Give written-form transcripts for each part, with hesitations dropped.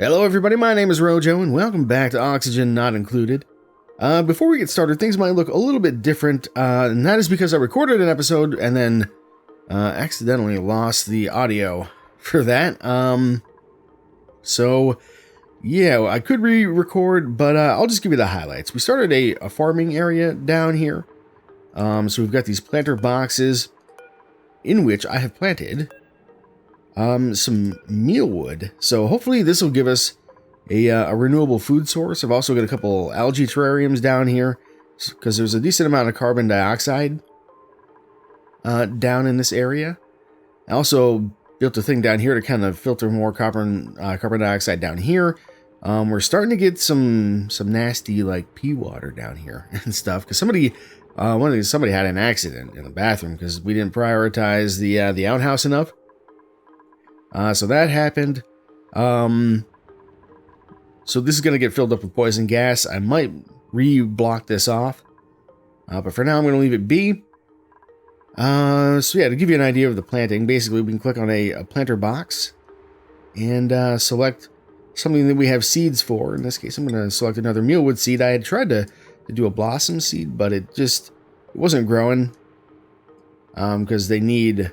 Hello everybody, my name is Rojo, and welcome back to Oxygen Not Included. Before we get started, things might look a little bit different, and that is because I recorded an episode and then accidentally lost the audio for that. So, yeah, I could re-record, but I'll just give you the highlights. We started a farming area down here. So we've got these planter boxes in which I have planted some mealwood. So hopefully this will give us a renewable food source. I've also got a couple algae terrariums down here because there's a decent amount of carbon dioxide down in this area. I also built a thing down here to kind of filter more carbon dioxide down here. We're starting to get some nasty like pee water down here and stuff because somebody had an accident in the bathroom because we didn't prioritize the outhouse enough. So that happened. So this is going to get filled up with poison gas. I might re-block this off. But for now, I'm going to leave it be. So yeah, to give you an idea of the planting, basically we can click on a planter box and select something that we have seeds for. In this case, I'm going to select another mealwood seed. I had tried to do a blossom seed, but it wasn't growing. Because they need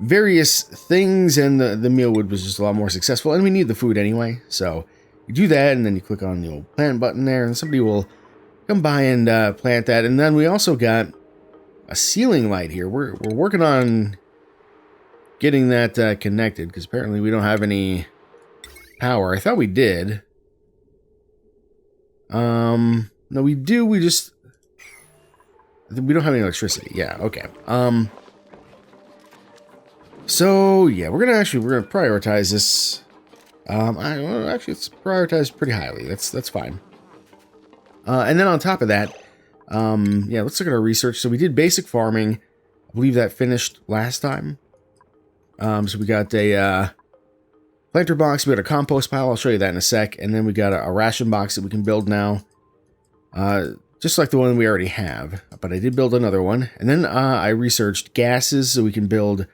various things, and the mealwood was just a lot more successful, and we need the food anyway. So you do that, and then you click on the old plant button there, and somebody will come by and plant that. And then we also got a ceiling light here. We're working on getting that connected because apparently we don't have any power. I thought we did. No, we do. We don't have any electricity. Yeah. Okay. So yeah, we're gonna prioritize this. Actually, it's prioritized pretty highly. That's fine. And then on top of that, yeah, let's look at our research. So we did basic farming. I believe that finished last time. So we got a planter box. We got a compost pile. I'll show you that in a sec. And then we got a ration box that we can build now. Just like the one we already have. But I did build another one. And then I researched gases so we can build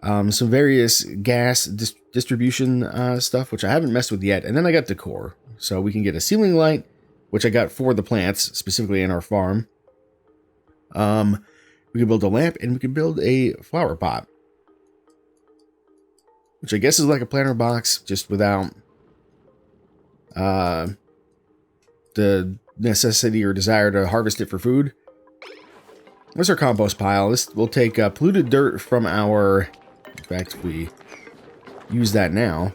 some various gas distribution stuff, which I haven't messed with yet. And then I got decor. So we can get a ceiling light, which I got for the plants, specifically in our farm. We can build a lamp, and we can build a flower pot. Which I guess is like a planter box, just without the necessity or desire to harvest it for food. There's our compost pile. This will take polluted dirt from our... In fact, if we use that now...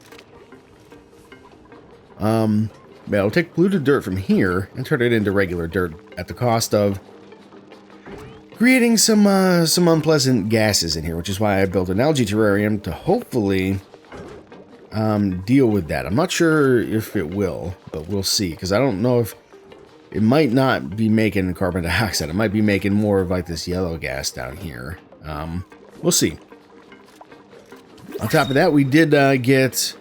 yeah, it'll take polluted dirt from here and turn it into regular dirt at the cost of creating some unpleasant gases in here, which is why I built an algae terrarium to hopefully deal with that. I'm not sure if it will, but we'll see, because I don't know if it might not be making carbon dioxide. It might be making more of like this yellow gas down here. We'll see. On top of that, we did get...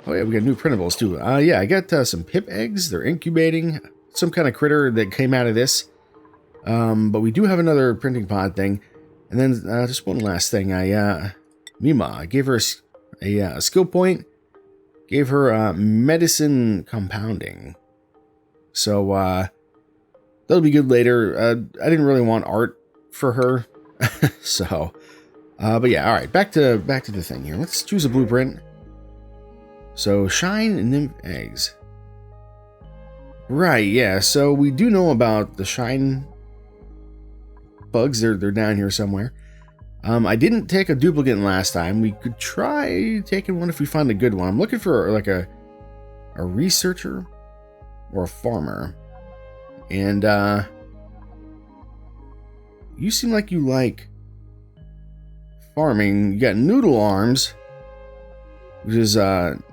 Oh yeah, we got new printables too. Yeah, I got some pip eggs. They're incubating some kind of critter that came out of this. But we do have another printing pod thing. And then just one last thing. Mima, I gave her a skill point. Gave her medicine compounding. So that'll be good later. I didn't really want art for her. So, but yeah, all right. Back to the thing here. Let's choose a blueprint. So, shine nymph eggs. Right, yeah. So, we do know about the shine bugs. They're down here somewhere. I didn't take a duplicant last time. We could try taking one if we find a good one. I'm looking for, like, a researcher or a farmer. And, you seem like you like farming. You got noodle arms, which is,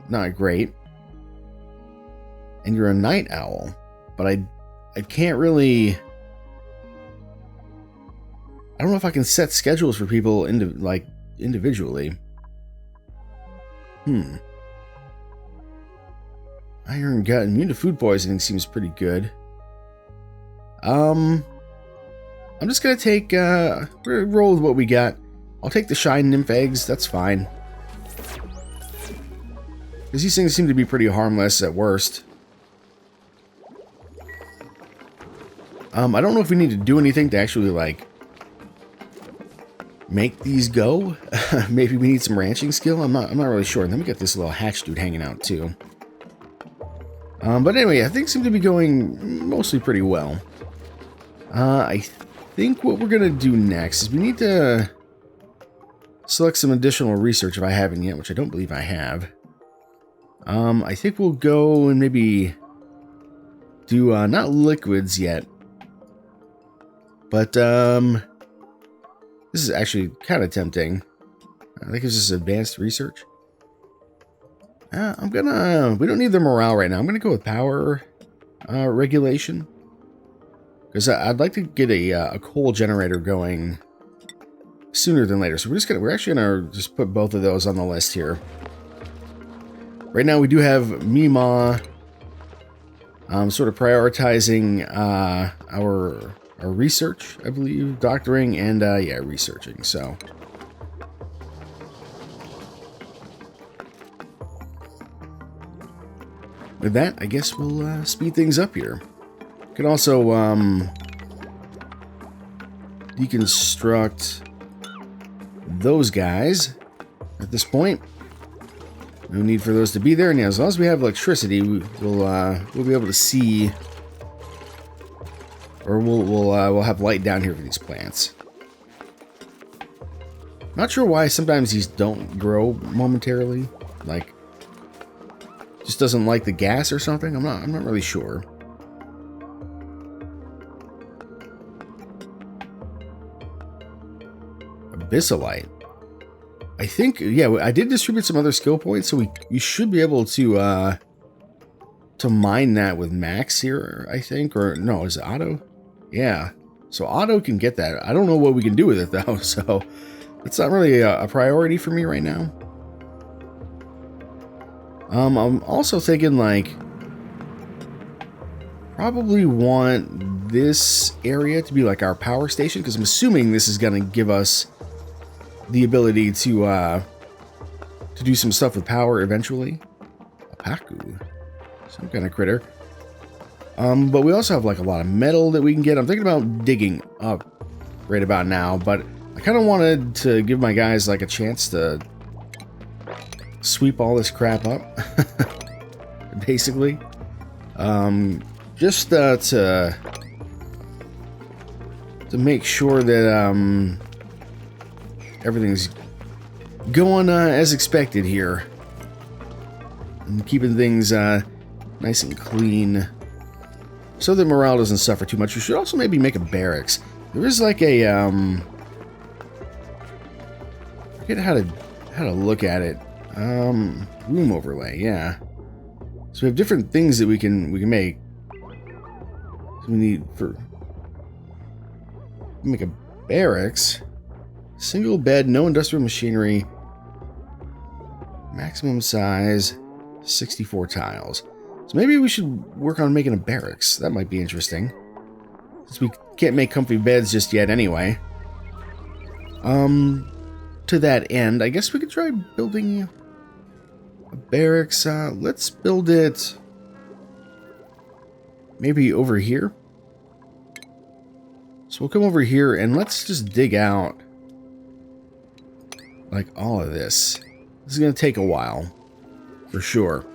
not great. And you're a night owl. But I can't really... I don't know if I can set schedules for people individually. Iron gut, immune to food poisoning seems pretty good. I'm just gonna take roll with what we got. I'll take the shine nymph eggs, that's fine. Because these things seem to be pretty harmless at worst. I don't know if we need to do anything to actually, like, make these go. Maybe we need some ranching skill. I'm not really sure. And then we got this little hatch dude hanging out too. But anyway, I think seem to be going mostly pretty well. I think what we're gonna do next is we need to select some additional research if I haven't yet, which I don't believe I have. I think we'll go and maybe do not liquids yet, but this is actually kind of tempting. I think it's just advanced research. We don't need the morale right now. I'm gonna go with power regulation, because I'd like to get a coal generator going sooner than later. So we're actually gonna just put both of those on the list here. Right now we do have Mima sort of prioritizing our research, I believe, doctoring, and yeah, researching. So with that, I guess we'll speed things up here. Can also deconstruct those guys at this point. No need for those to be there, and yeah, as long as we have electricity, we'll be able to see, or we'll have light down here for these plants. Not sure why sometimes these don't grow momentarily, like just doesn't like the gas or something. I'm not really sure. Abyssalite. I think, yeah, I did distribute some other skill points, so you should be able to mine that with Max here, I think. Or, no, is it Otto? Yeah. So Otto can get that. I don't know what we can do with it, though, so it's not really a priority for me right now. I'm also thinking, like, probably want this area to be like our power station, because I'm assuming this is going to give us the ability to do some stuff with power eventually. Opaku, some kind of critter. But we also have like a lot of metal that we can get. I'm thinking about digging up right about now, but I kind of wanted to give my guys like a chance to sweep all this crap up, basically. Just to make sure that everything's going as expected here, and keeping things nice and clean, so that morale doesn't suffer too much. We should also maybe make a barracks. There is like a I forget how to look at it. Room overlay, yeah. So we have different things that we can make. So we need make a barracks. Single bed, no industrial machinery. Maximum size, 64 tiles. So maybe we should work on making a barracks. That might be interesting, since we can't make comfy beds just yet anyway. To that end, I guess we could try building a barracks. Let's build it maybe over here. So we'll come over here and let's just dig out like all of this. This is going to take a while, for sure.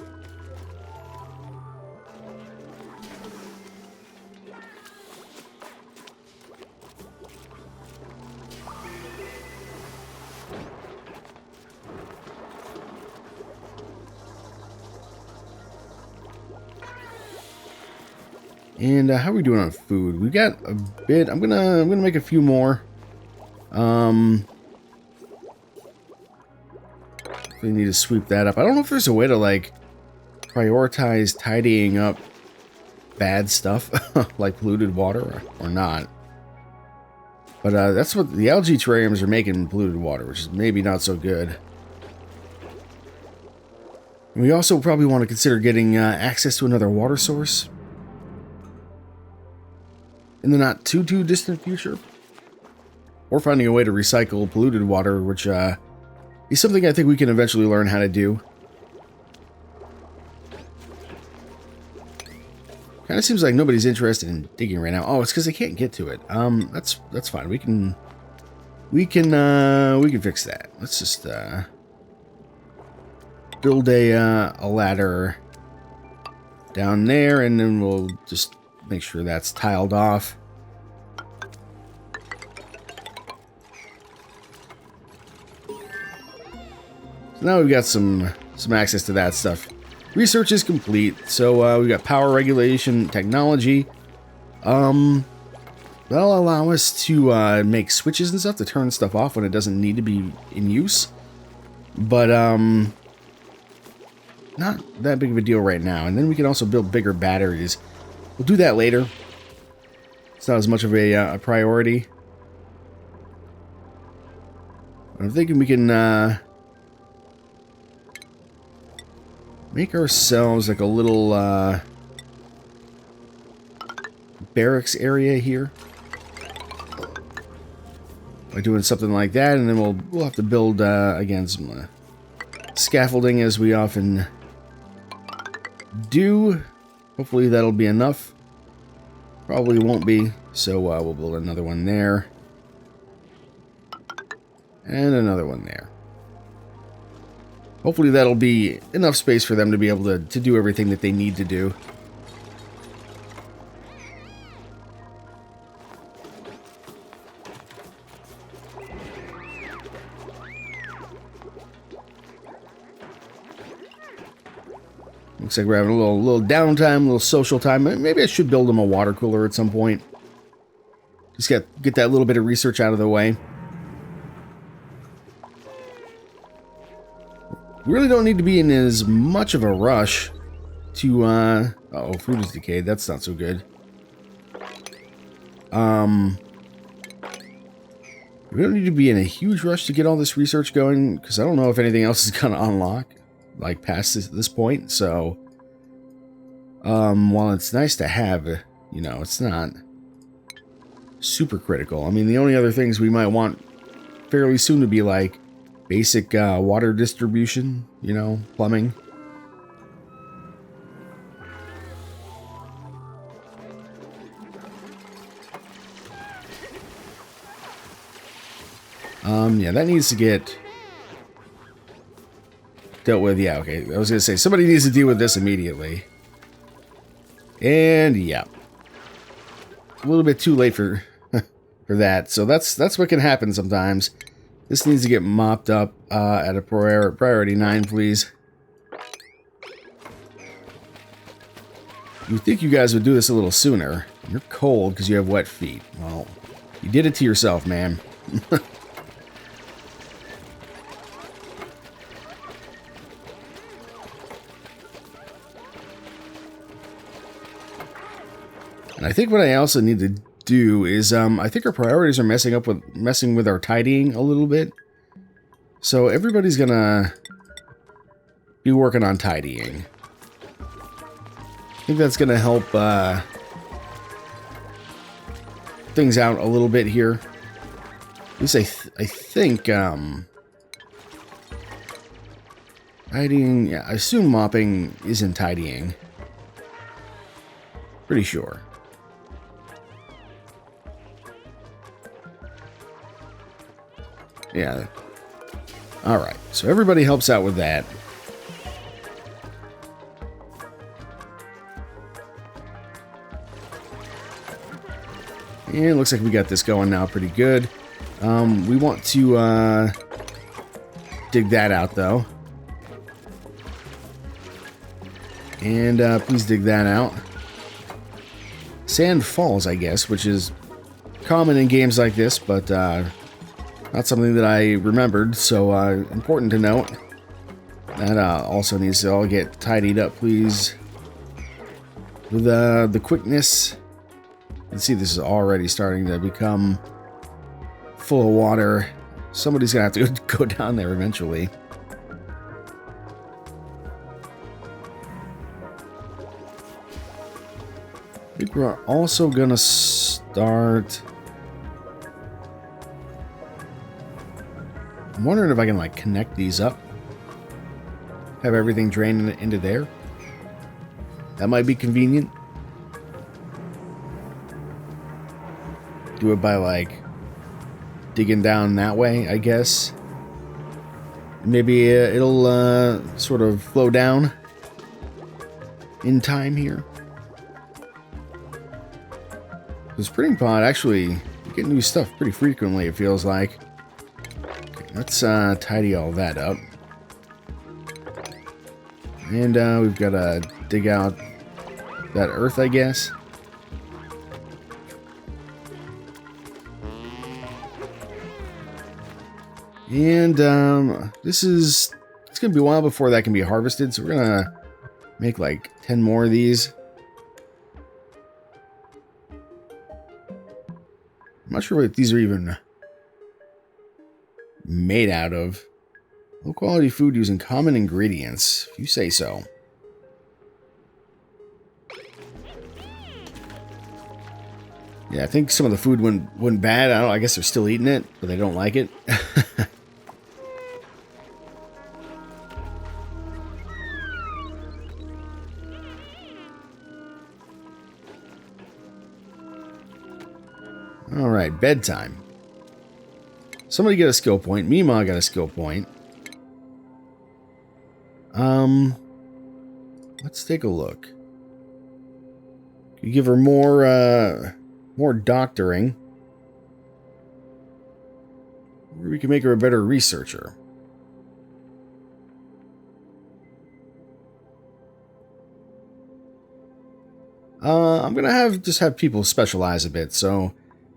And how are we doing on food? We got a bit. I'm gonna make a few more. We need to sweep that up. I don't know if there's a way to like prioritize tidying up bad stuff like polluted water or not. But that's what the algae terrariums are making, polluted water, which is maybe not so good. And we also probably want to consider getting access to another water source in the not too distant future, or finding a way to recycle polluted water, which is something I think we can eventually learn how to do. Kind of seems like nobody's interested in digging right now. Oh, it's because they can't get to it. That's fine. We can fix that. Let's just build a ladder down there, and then we'll just make sure that's tiled off. So now we've got some access to that stuff. Research is complete, so we've got power regulation technology. That'll allow us to make switches and stuff to turn stuff off when it doesn't need to be in use. But not that big of a deal right now. And then we can also build bigger batteries. We'll do that later. It's not as much of a priority. I'm thinking we can make ourselves like a little barracks area here. By doing something like that, and then we'll have to build again some scaffolding as we often do. Hopefully that'll be enough. Probably won't be, so we'll build another one there. And another one there. Hopefully that'll be enough space for them to be able to do everything that they need to do. Looks like we're having a little downtime, a little social time. Maybe I should build them a water cooler at some point. Just get that little bit of research out of the way. We really don't need to be in as much of a rush to, uh-oh, food is decayed. That's not so good. We don't need to be in a huge rush to get all this research going, because I don't know if anything else is going to unlock, like, past this point, so... while it's nice to have, you know, it's not super critical. I mean, the only other things we might want fairly soon to be, like, basic water distribution, you know, plumbing. Yeah, that needs to get dealt with. Yeah, okay. I was going to say, somebody needs to deal with this immediately. And, yeah. A little bit too late for for that. So that's what can happen sometimes. This needs to get mopped up at a priority 9, please. You'd think you guys would do this a little sooner. You're cold because you have wet feet. Well, you did it to yourself, man. And I think what I also need to do is, I think our priorities are messing with our tidying a little bit. So everybody's gonna be working on tidying. I think that's gonna help things out a little bit here. At least I think tidying. Yeah, I assume mopping isn't tidying. Pretty sure. Yeah. Alright, so everybody helps out with that. And it looks like we got this going now pretty good. We want to dig that out, though. And please dig that out. Sand falls, I guess, which is common in games like this, but not something that I remembered, so important to note. That also needs to all get tidied up, please. With the quickness. You can see this is already starting to become full of water. Somebody's going to have to go down there eventually. I think we're also going to start... I'm wondering if I can, like, connect these up. Have everything drain into there. That might be convenient. do it by, like, digging down that way, I guess. Maybe it'll sort of flow down in time here. The sprinting pod, actually, you get new stuff pretty frequently, it feels like. Okay, let's tidy all that up. And we've got to dig out that earth, I guess. And it's going to be a while before that can be harvested, so we're going to make like 10 more of these. I'm not sure what these are even made out of. Low quality food using common ingredients, if you say so. Yeah, I think some of the food went bad. I guess they're still eating it, but they don't like it. Alright, bedtime. Somebody get a skill point. Mima got a skill point. Let's take a look. You give her more doctoring. Or we can make her a better researcher. I'm gonna just have people specialize a bit, so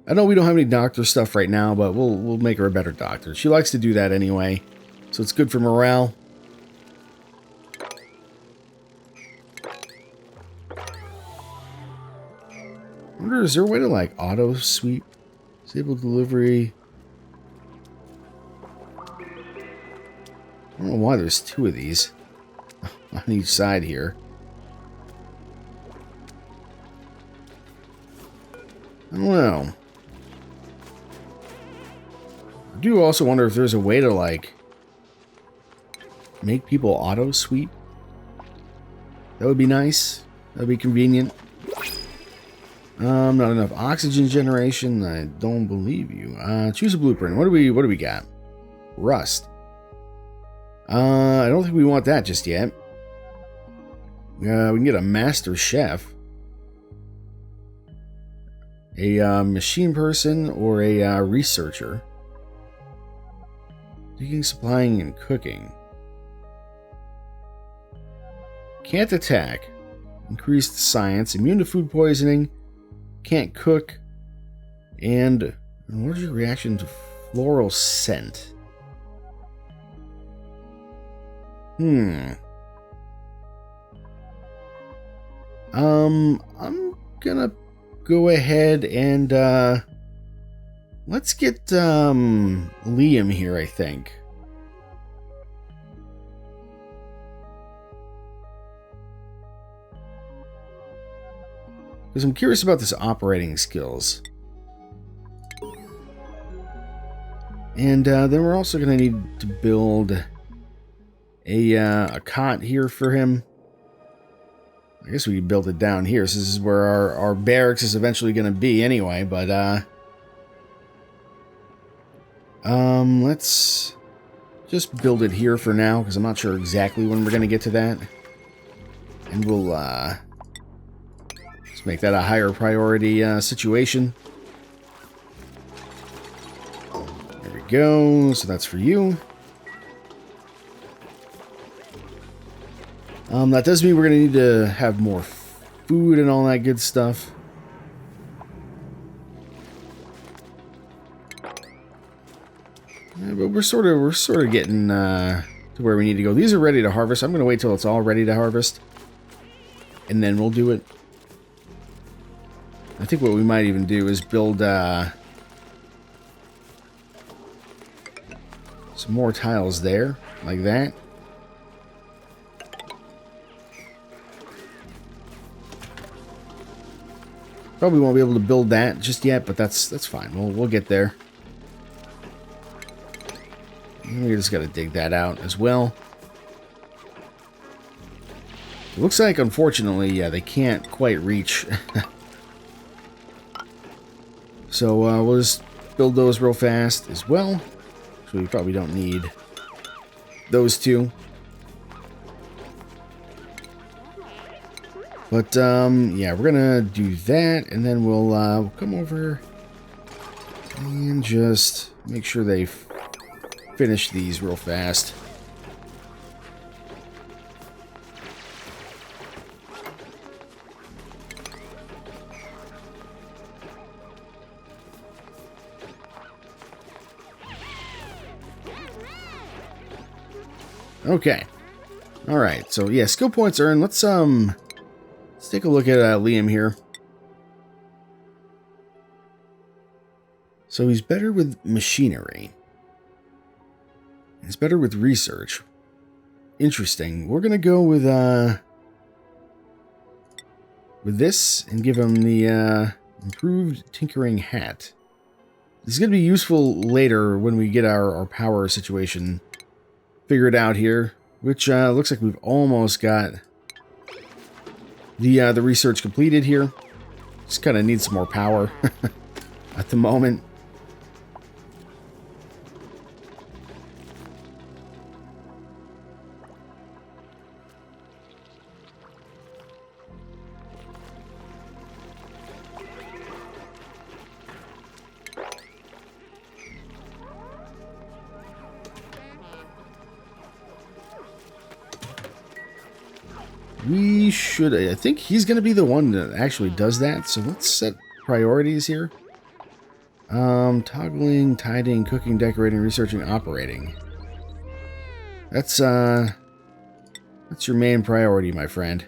I know we don't have any doctor stuff right now, but we'll make her a better doctor. She likes to do that anyway, so it's good for morale. I wonder, is there a way to, like, auto-sweep? Disable delivery. I don't know why there's two of these on each side here. I don't know. I do also wonder if there's a way to, like, make people auto-sweep. That would be nice. That would be convenient. Not enough oxygen generation. I don't believe you. Choose a blueprint. What do we got? Rust. I don't think we want that just yet. We can get a master chef. A machine person or a researcher. Digging, supplying, and cooking. Can't attack. Increased science. Immune to food poisoning. Can't cook. And allergic reaction to floral scent. I'm gonna go ahead and let's get Liam here, I think. Because I'm curious about this operating skills. And then we're also going to need to build a cot here for him. I guess we could build it down here. So this is where our barracks is eventually going to be anyway. But let's just build it here for now, because I'm not sure exactly when we're going to get to that. And we'll let's make that a higher priority situation. There we go. So that's for you. That does mean we're going to need to have more food and all that good stuff. Yeah, but we're sort of getting to where we need to go. These are ready to harvest. I'm going to wait till it's all ready to harvest, and then we'll do it. I think what we might even do is build some more tiles there, like that. Probably won't be able to build that just yet, but that's fine. We'll get there. We just got to dig that out as well. It looks like, unfortunately, yeah, they can't quite reach So we'll just build those real fast as well. So we probably don't need those two. But yeah, we're gonna do that, and then we'll come over and just make sure they finish these real fast. Okay. All right. So yeah, skill points earned. Let's take a look at Liam here. So he's better with machinery. He's better with research. Interesting. We're gonna go with this and give him the improved tinkering hat. This is gonna be useful later when we get our power situation figured out here, which looks like we've almost got the research completed here. Just kind of need some more power at the moment. We should, I think he's going to be the one that actually does that. So let's set priorities here. Toggling, tidying, cooking, decorating, researching, operating. That's your main priority, my friend.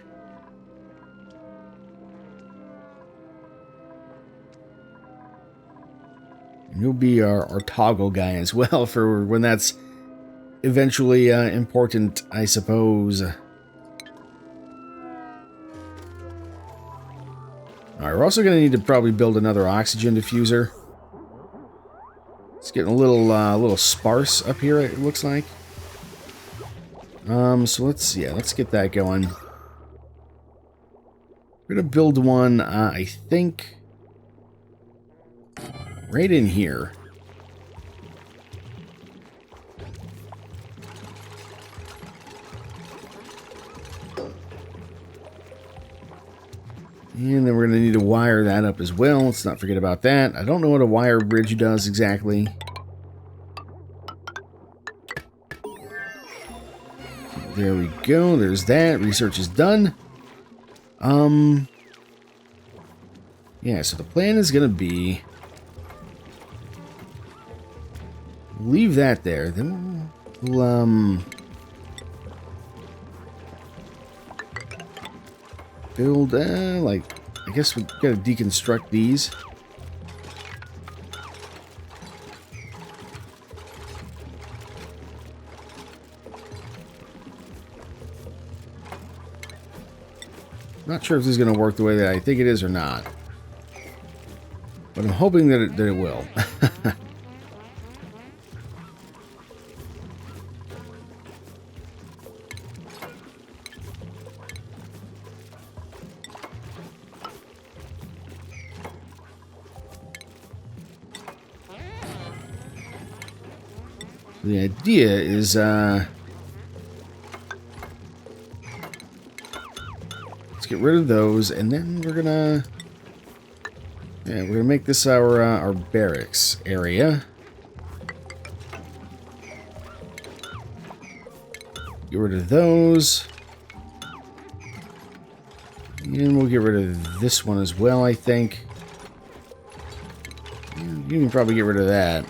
And you'll be our toggle guy as well for when that's eventually important, I suppose. Alright, we're also going to need to probably build another oxygen diffuser. It's getting a little sparse up here, it looks like. So let's get that going. We're going to build one, I think, right in here. And then we're going to need to wire that up as well. Let's not forget about that. I don't know what a wire bridge does exactly. There we go. There's that. Research is done. Yeah, so the plan is going to be leave that there. Then we'll build, like, I guess we gotta deconstruct these. Not sure if this is gonna work the way that I think it is or not. But I'm hoping that it will. The idea is, let's get rid of those, and then we're gonna make this our barracks area. Get rid of those, and we'll get rid of this one as well. I think you can probably get rid of that.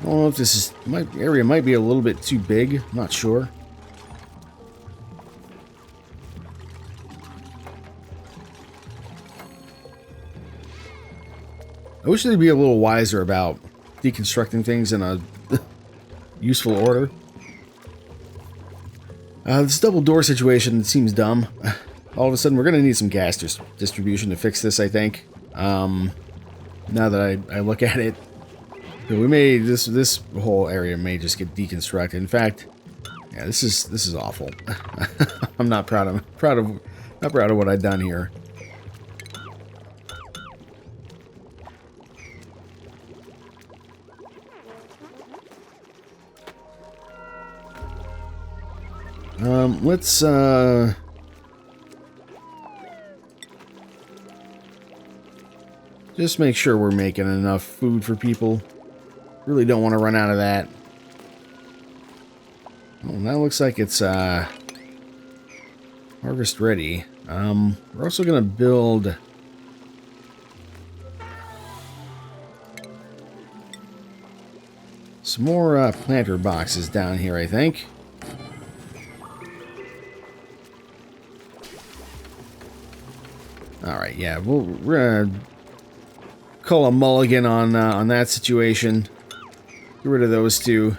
I don't know if this is... my area might be a little bit too big. I'm not sure. I wish they'd be a little wiser about deconstructing things in a useful order. This double door situation seems dumb. All of a sudden, we're going to need some gas distribution to fix this, I think. Now that I look at it. We may this whole area may just get deconstructed. In fact, yeah, this is awful. I'm not proud of what I've done here. Let's just make sure we're making enough food for people. Really don't want to run out of that. Well, that looks like it's harvest ready. We're also gonna build some more planter boxes down here, I think. All right, yeah, we're gonna call a mulligan on that situation. Get rid of those two.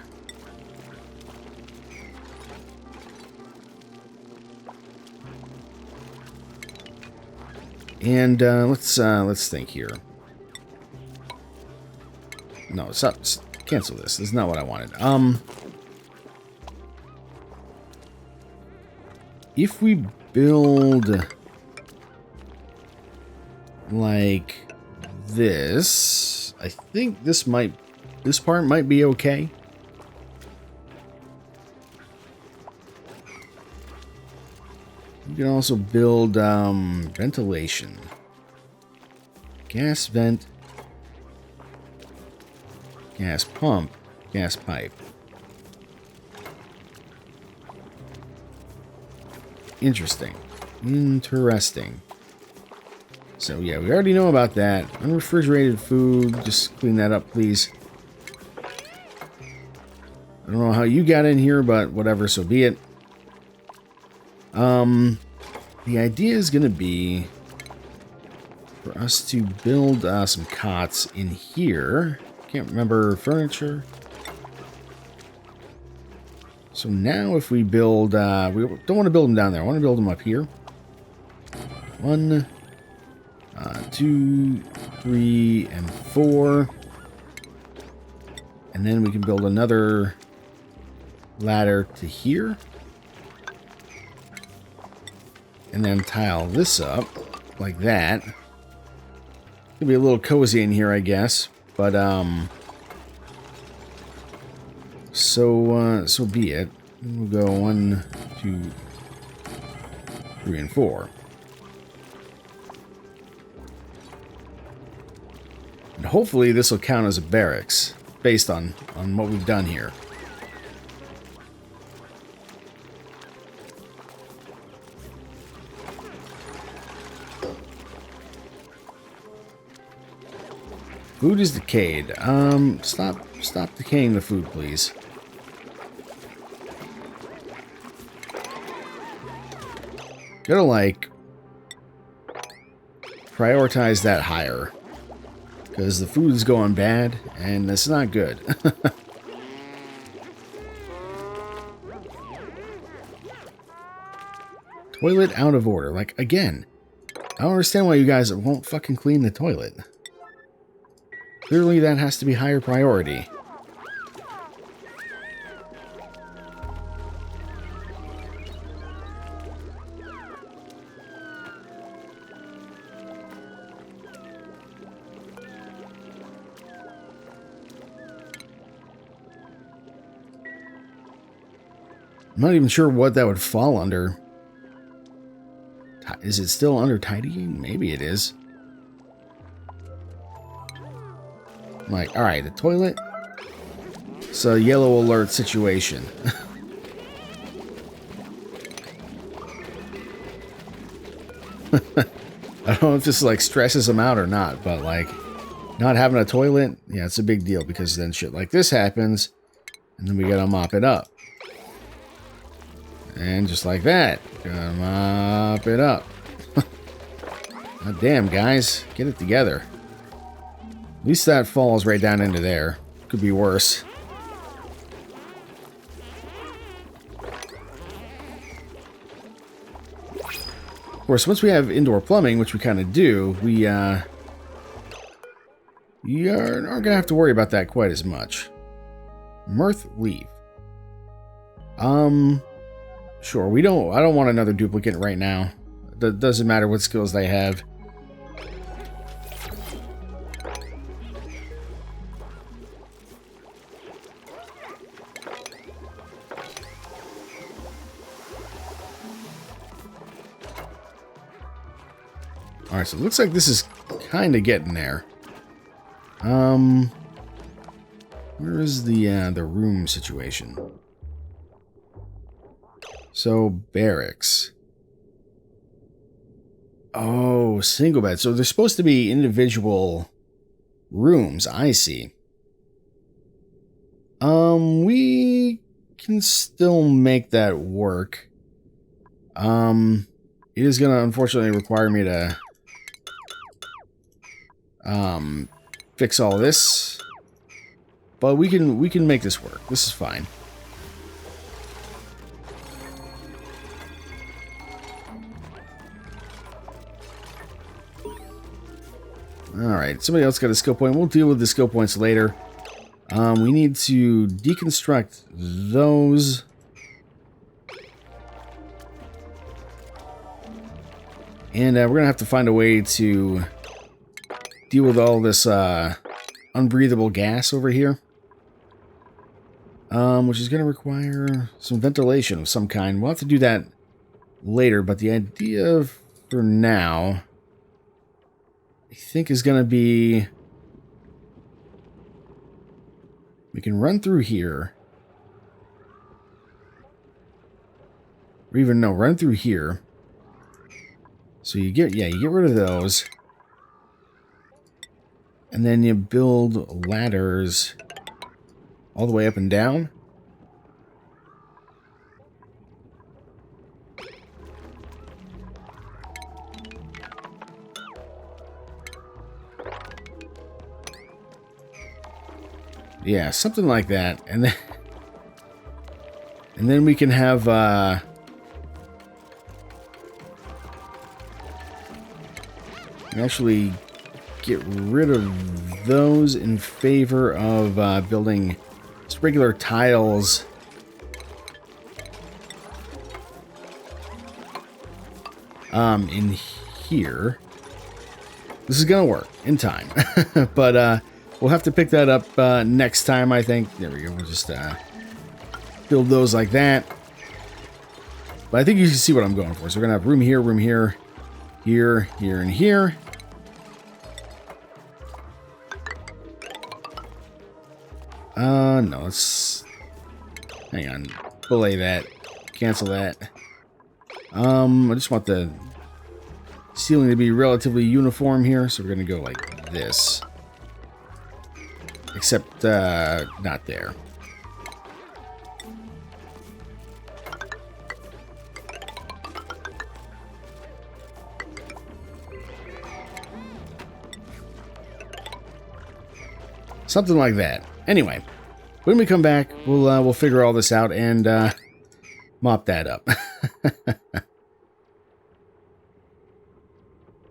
And let's think here. No, stop. Cancel this. This is not what I wanted. If we build like this, I think this part might be okay. You can also build ventilation. Gas vent. Gas pump. Gas pipe. Interesting. Interesting. So yeah, we already know about that. Unrefrigerated food. Just clean that up, please. I don't know how you got in here, but whatever, so be it. The idea is going to be for us to build some cots in here. Can't remember furniture. So now if we build, we don't want to build them down there. I want to build them up here. 1, 2, 3, and 4. And then we can build another ladder to here. And then tile this up like that. It'll be a little cozy in here, I guess. But so be it. We'll go 1, 2, 3, and 4. And hopefully this will count as a barracks based on what we've done here. Food is decayed. Stop decaying the food, please. Gotta, like, prioritize that higher. Because the food is going bad, and it's not good. Toilet out of order. Like, again, I don't understand why you guys won't fucking clean the toilet. Clearly that has to be higher priority. I'm not even sure what that would fall under. Is it still under tidying? Maybe it is. Like, alright, the toilet. It's a yellow alert situation. I don't know if this like stresses them out or not, but like not having a toilet, yeah, it's a big deal because then shit like this happens and then we gotta mop it up. And just like that, gotta mop it up. God damn, guys, get it together. At least that falls right down into there. Could be worse. Of course, once we have indoor plumbing, which we kind of do, we aren't going to have to worry about that quite as much. Mirth leave. Sure, I don't want another duplicant right now. It doesn't matter what skills they have. Alright, so it looks like this is kind of getting there. Where is the room situation? So, barracks. Oh, single bed. So, there's supposed to be individual rooms. I see. We can still make that work. It is going to unfortunately require me to fix all this. But we can make this work. This is fine. Alright, somebody else got a skill point. We'll deal with the skill points later. We need to deconstruct those. And we're going to have to find a way to deal with all this unbreathable gas over here. Which is going to require some ventilation of some kind. We'll have to do that later, but the idea for now, I think, is going to be... we can run through here. Or even, no, run through here. So you get rid of those. And then you build ladders all the way up and down. Yeah, something like that. And then we can have actually get rid of those in favor of building just regular tiles. In here. This is gonna work in time. But we'll have to pick that up next time, I think. There we go. We'll just build those like that. But I think you can see what I'm going for. So we're gonna have room here, here, here, and here. No, let's... hang on. Belay that. Cancel that. I just want the ceiling to be relatively uniform here, so we're going to go like this. Except, not there. Something like that. Anyway, when we come back, we'll figure all this out and mop that up.